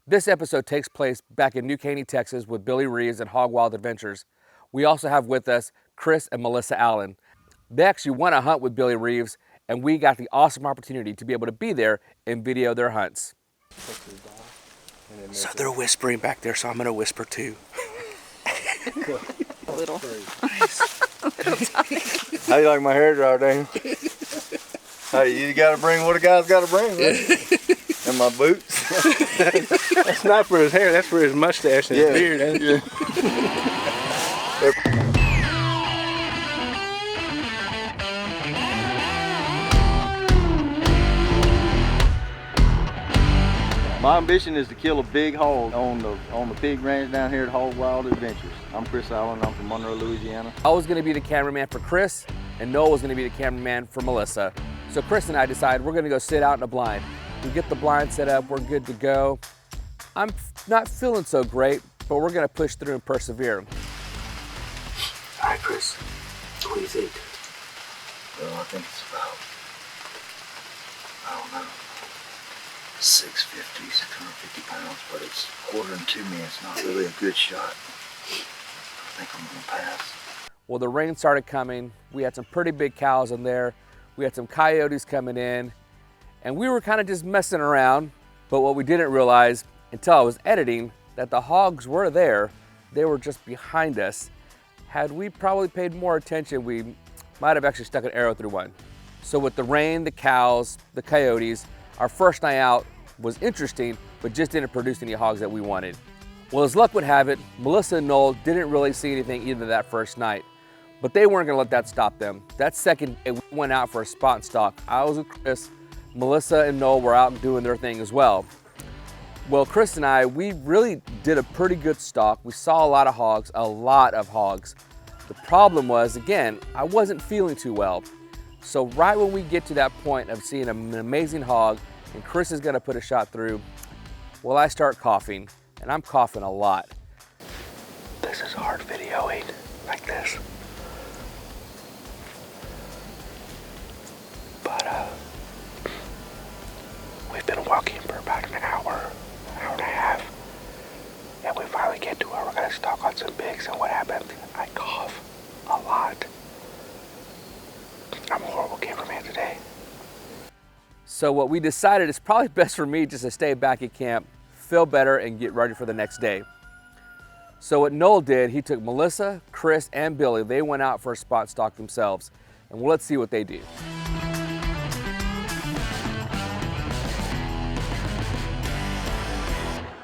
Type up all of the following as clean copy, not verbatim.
This episode takes place back in New Caney, Texas with Billy Reeves and Hog Wild Adventures. We also have with us Chris and Melissa Allen. They actually went a hunt with Billy Reeves, and we got the awesome opportunity to be able to be there and video their hunts. So they're whispering back there, so I'm going to whisper too. A little. How you like my hair dryer, Daniel? Hey, you gotta bring what a guy's gotta bring, right? And my boots. That's not for his hair, that's for his mustache and his beard. Ain't it? My ambition is to kill a big hog on the pig ranch down here at Hog Wild Adventures. I'm Chris Allen, I'm from Monroe, Louisiana. I was going to be the cameraman for Chris, and Noel was going to be the cameraman for Melissa. So Chris and I decided we're going to go sit out in a blind. We get the blind set up, we're good to go. I'm not feeling so great, but we're going to push through and persevere. All right, Chris, what do you think? Well, I think it's about, I don't know, 650, 650 pounds, but it's quartering to me. It's not really a good shot. I think I'm gonna pass. Well, the rain started coming. We had some pretty big cows in there. We had some coyotes coming in, and we were kind of just messing around. But what we didn't realize until I was editing, that the hogs were there. They were just behind us. Had we probably paid more attention, we might have actually stuck an arrow through one. So with the rain, the cows, the coyotes, our first night out was interesting, but just didn't produce any hogs that we wanted. Well, as luck would have it, Melissa and Noel didn't really see anything either that first night, but they weren't gonna let that stop them. That second day, we went out for a spot and stalk. I was with Chris, Melissa and Noel were out and doing their thing as well. Well, Chris and I, we really did a pretty good stalk. We saw a lot of hogs, a lot of hogs. The problem was, again, I wasn't feeling too well. So right when we get to that point of seeing an amazing hog and Chris is gonna put a shot through, well, I start coughing, and I'm coughing a lot. This is hard videoing, like this. But we've been walking for about an hour and a half, and we finally get to where we're gonna stalk on some pigs, and what happened? I cough a lot. I'm a horrible cameraman today. So what we decided is probably best for me just to stay back at camp, feel better, and get ready for the next day. So what Noel did, he took Melissa, Chris, and Billy. They went out for a spot stalk themselves. And well, let's see what they do.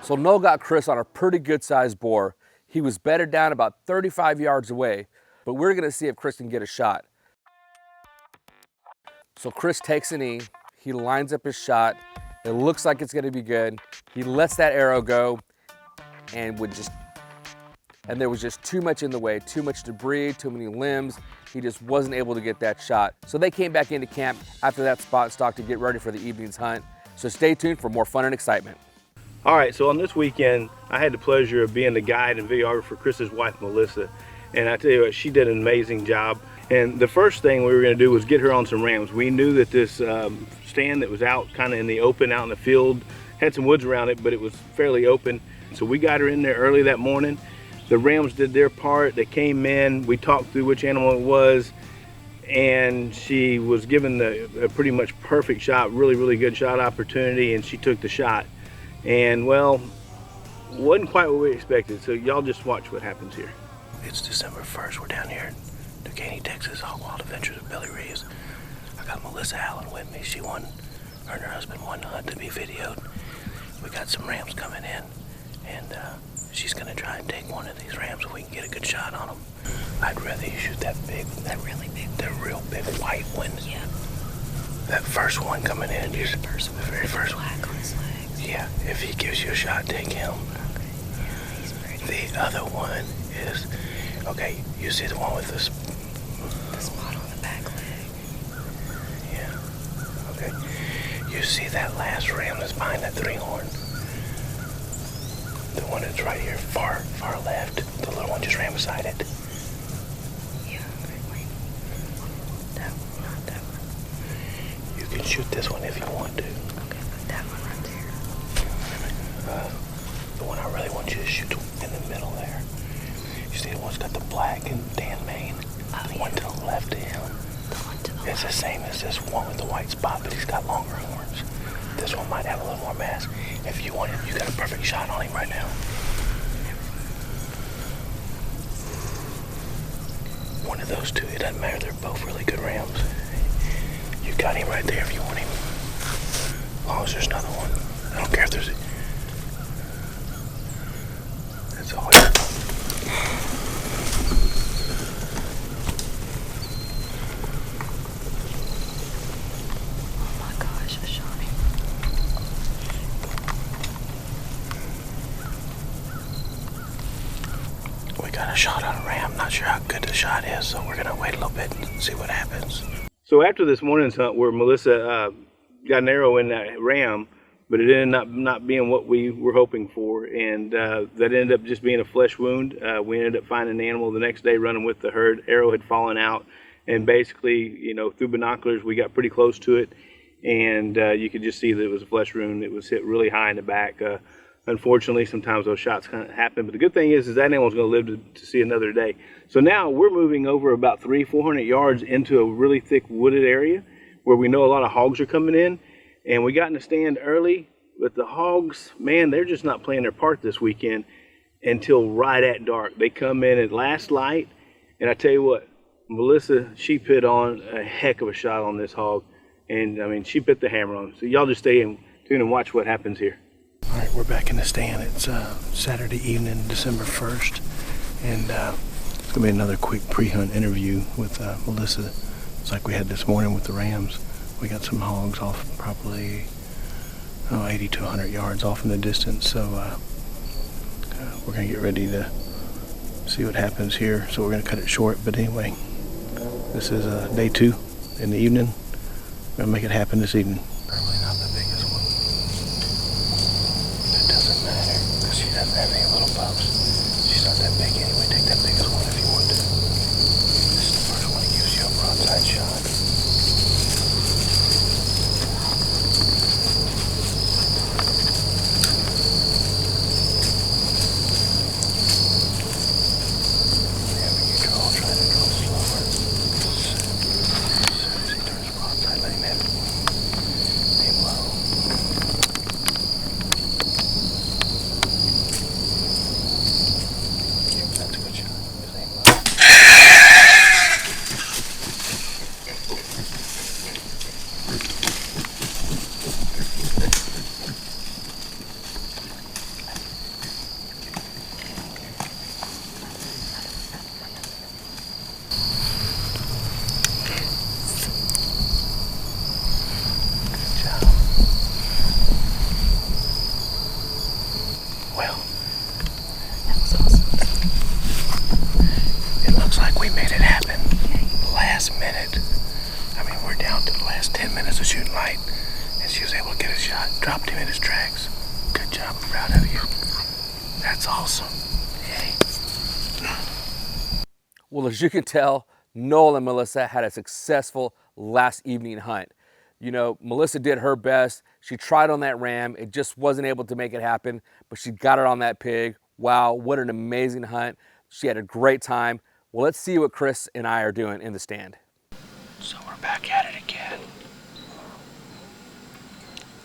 So Noel got Chris on a pretty good sized boar. He was bedded down about 35 yards away, but we're gonna see if Chris can get a shot. So Chris takes a knee, he lines up his shot. It looks like it's gonna be good. He lets that arrow go, and there was just too much in the way, too much debris, too many limbs. He just wasn't able to get that shot. So they came back into camp after that spot stalk to get ready for the evening's hunt. So stay tuned for more fun and excitement. All right, so on this weekend, I had the pleasure of being the guide and videographer for Chris's wife, Melissa. And I tell you what, she did an amazing job. And the first thing we were gonna do was get her on some rams. We knew that this stand that was out kind of in the open, out in the field, had some woods around it, but it was fairly open. So we got her in there early that morning. The rams did their part. They came in, we talked through which animal it was, and she was given a pretty much perfect shot, really good shot opportunity, and she took the shot. And well, wasn't quite what we expected, so y'all just watch what happens here. It's December 1st, we're down here in Caney Tx, Hog Wild Adventures with Billy Reeves. I got Melissa Allen with me. Her and her husband won the hunt to be videoed. We got some rams coming in, and she's gonna try and take one of these rams so we can get a good shot on them. I'd rather you shoot that real big white one. Yeah. That first one coming in, The very first one. Black on his legs. Yeah, if he gives you a shot, take him. Okay. Yeah, he's pretty. The other one is, okay, you see the one with the spot on the back leg. Yeah, okay. You see that last ram that's behind that three horn? The one that's right here, far left. The little one just ran beside it. Yeah, wait. That one, not that one. You can shoot this one if you want to. Okay, but that one right there. shoots in the middle there. You see the one's got the black and tan mane. The one to the left of him is the same as this one with the white spot, but he's got longer horns. This one might have a little more mass. If you want him, you got a perfect shot on him right now. One of those two, it doesn't matter, they're both really good rams. You got him right there if you want him. As long as there's another one. I don't care if there's a... That's all. Oh my gosh, I shot him. We got a shot on a ram. Not sure how good the shot is, so we're gonna wait a little bit and see what happens. So after this morning's hunt where Melissa got an arrow in that ram, but it ended up not being what we were hoping for, and that ended up just being a flesh wound. We ended up finding the animal the next day running with the herd. Arrow had fallen out, and basically, you know, through binoculars, we got pretty close to it, and you could just see that it was a flesh wound. It was hit really high in the back. Unfortunately, sometimes those shots kind of happen, but the good thing is that animal's going to live to see another day. So now we're moving over about 300-400 yards into a really thick wooded area where we know a lot of hogs are coming in, and we got in the stand early, but the hogs, man, they're just not playing their part this weekend until right at dark. They come in at last light, and I tell you what, Melissa, she put on a heck of a shot on this hog, and I mean, she put the hammer on. So y'all just stay in tune and watch what happens here. All right, we're back in the stand. It's Saturday evening, December 1st, and it's gonna be another quick pre-hunt interview with Melissa. It's like we had this morning with the rams. We got some hogs off probably 80 to 100 yards off in the distance, so we're gonna get ready to see what happens here. So we're gonna cut it short, but anyway, this is day 2 in the evening. We're gonna make it happen this evening. Probably not the biggest one. It doesn't matter, because she doesn't have any little pups. She's not that big anyway. Take that biggest one if you want to. This is the first one that gives you a broadside shot. Whenever you draw, try to draw slower. As soon as he turns broadside, let him have it. Aim low. That's a good shot. Just aim low. Good job. Well, That was awesome. it looks like we made it happen. Last minute. I mean, we're down to the last 10 minutes of shooting light, and she was able to get a shot. Dropped him in his tracks. Good job. I'm proud of you. That's awesome. Yay. Well, as you can tell, Noel and Melissa had a successful last evening hunt. You know, Melissa did her best. She tried on that ram. It just wasn't able to make it happen, but she got it on that pig. Wow, what an amazing hunt. She had a great time. Well, let's see what Chris and I are doing in the stand. So we're back at it again.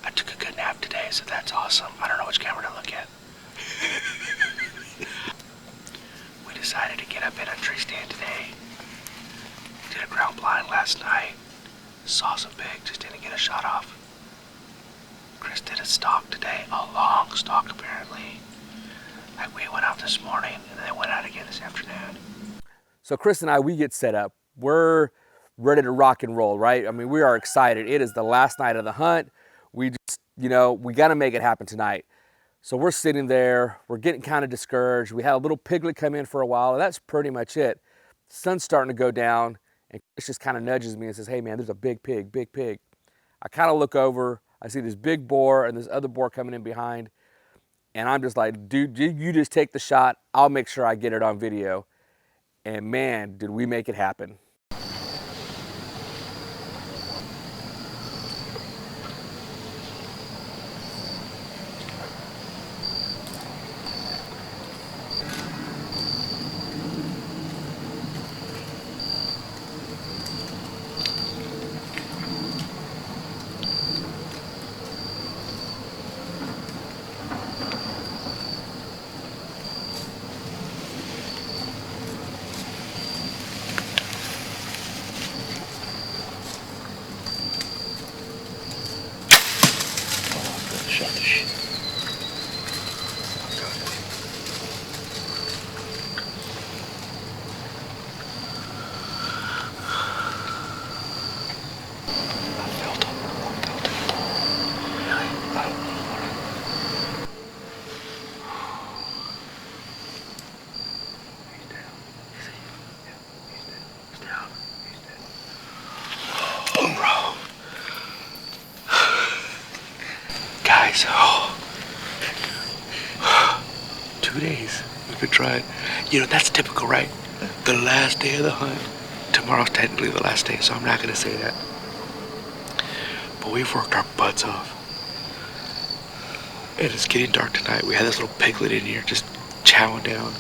I took a good nap today, so that's awesome. I don't know which camera to look at. We decided to get up in a tree stand today. Did a ground blind last night. Saw some pigs, just didn't get a shot off. Chris did a stalk today, a long stalk apparently. Like we went out this morning and then went out again this afternoon. So Chris and I, we get set up. We're ready to rock and roll, right? I mean, we are excited. It is the last night of the hunt. We just, you know, we got to make it happen tonight. So we're sitting there, we're getting kind of discouraged. We had a little piglet come in for a while, and that's pretty much it. Sun's starting to go down, and Chris just kind of nudges me and says, hey man, there's a big pig, big pig. I kind of look over, I see this big boar and this other boar coming in behind, and I'm just like, dude, you just take the shot. I'll make sure I get it on video. And man, did we make it happen. 2 days we've been trying. You know, that's typical, right? The last day of the hunt. Tomorrow's technically the last day, so I'm not gonna say that. But we've worked our butts off. And it's getting dark tonight. We had this little piglet in here just chowing down.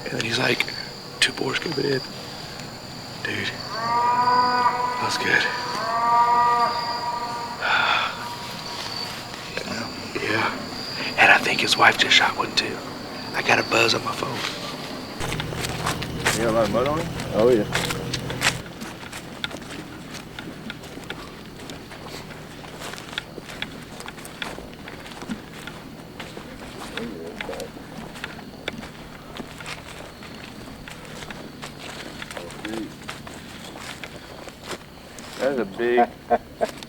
And then he's like, 2 boars coming in. Dude, that was good. Yeah. And I think his wife just shot one too. I got a buzz on my phone. You got a lot of mud on him? Oh yeah. That's a big.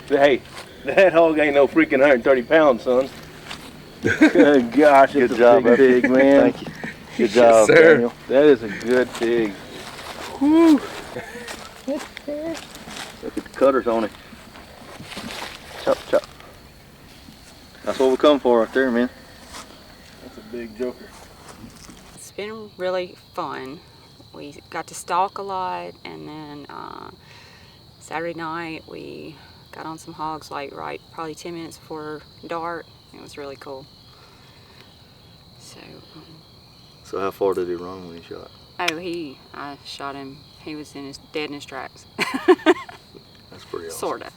Hey, that hog ain't no freaking 130 pounds, son. Good gosh, Good it's job, a big pig, man. Thank you. Good job, sir. Daniel. That is a good pig. Whew. Look at the cutters on it. Chop, chop. That's what we come for right there, man. That's a big joker. It's been really fun. We got to stalk a lot, and then Saturday night we got on some hogs like probably 10 minutes before dark. It was really cool. So how far did he run when he shot? I shot him. He was dead in his tracks. That's pretty awesome. Sorta.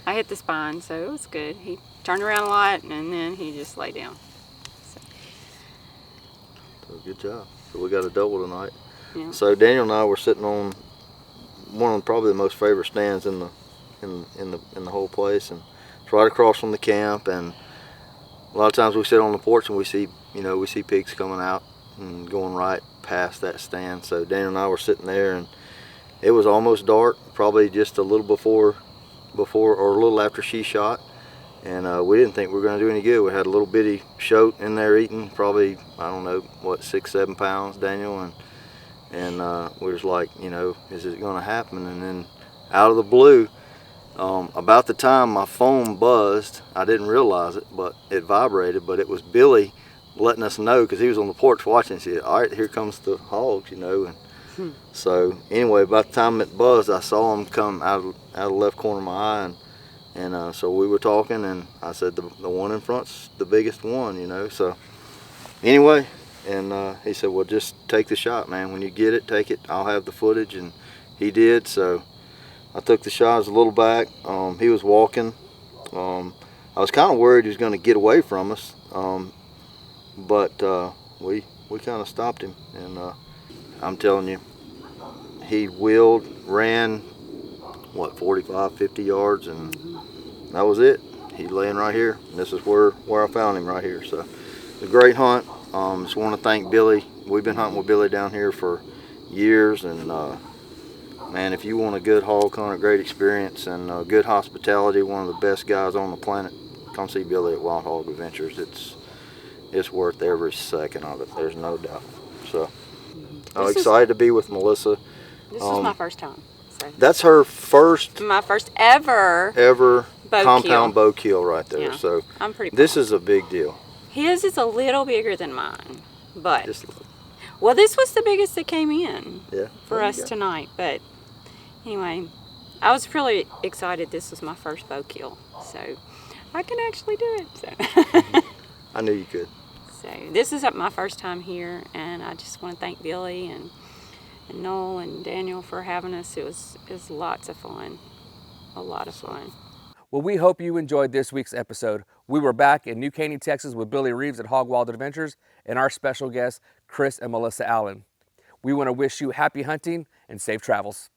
I hit the spine, so it was good. He turned around a lot, and then he just lay down. So good job. So we got a double tonight. Yeah. So Daniel and I were sitting on one of probably the most favorite stands in the whole place, and it's right across from the camp. And a lot of times we sit on the porch and we see pigs coming out and going right past that stand. So Daniel and I were sitting there, and it was almost dark, probably just a little before or a little after she shot. And we didn't think we were going to do any good. We had a little bitty shote in there eating, probably, I don't know, what, 6-7 pounds, Daniel, and we was like, you know, is it going to happen? And then out of the blue, about the time my phone buzzed, I didn't realize it, but it vibrated, but it was Billy letting us know, because he was on the porch watching. He said, all right, here comes the hogs, you know. And so anyway, about the time it buzzed, I saw him come out of the left corner of my eye, and so we were talking, and I said, the one in front's the biggest one, you know. So anyway, and he said, well, just take the shot, man. When you get it, take it. I'll have the footage. And he did. So I took the shot. I was a little back. He was walking. I was kind of worried he was going to get away from us, but we kind of stopped him. And I'm telling you, he wheeled, ran, what, 45, 50 yards, and that was it. He's laying right here. And this is where I found him, right here. So it's a great hunt. Just want to thank Billy. We've been hunting with Billy down here for years, and man, if you want a good hog hunt, a great experience, and good hospitality, one of the best guys on the planet, come see Billy at Wild Hog Adventures. It's worth every second of it. There's no doubt. So I'm excited to be with Melissa. This is my first time. So. That's her first. My first ever compound bow kill right there. Yeah, so I'm pretty. This is a big deal. His is a little bigger than mine, but Just a little. well, this was the biggest that came in Yeah. for us tonight. But anyway, I was really excited. This was my first bow kill, so I can actually do it. So. I knew you could. So this is my first time here, and I just want to thank Billy and Noel and Daniel for having us. It was lots of fun, a lot of fun. Well, we hope you enjoyed this week's episode. We were back in New Caney, Texas with Billy Reeves at Hog Wild Adventures and our special guests, Chris and Melissa Allen. We want to wish you happy hunting and safe travels.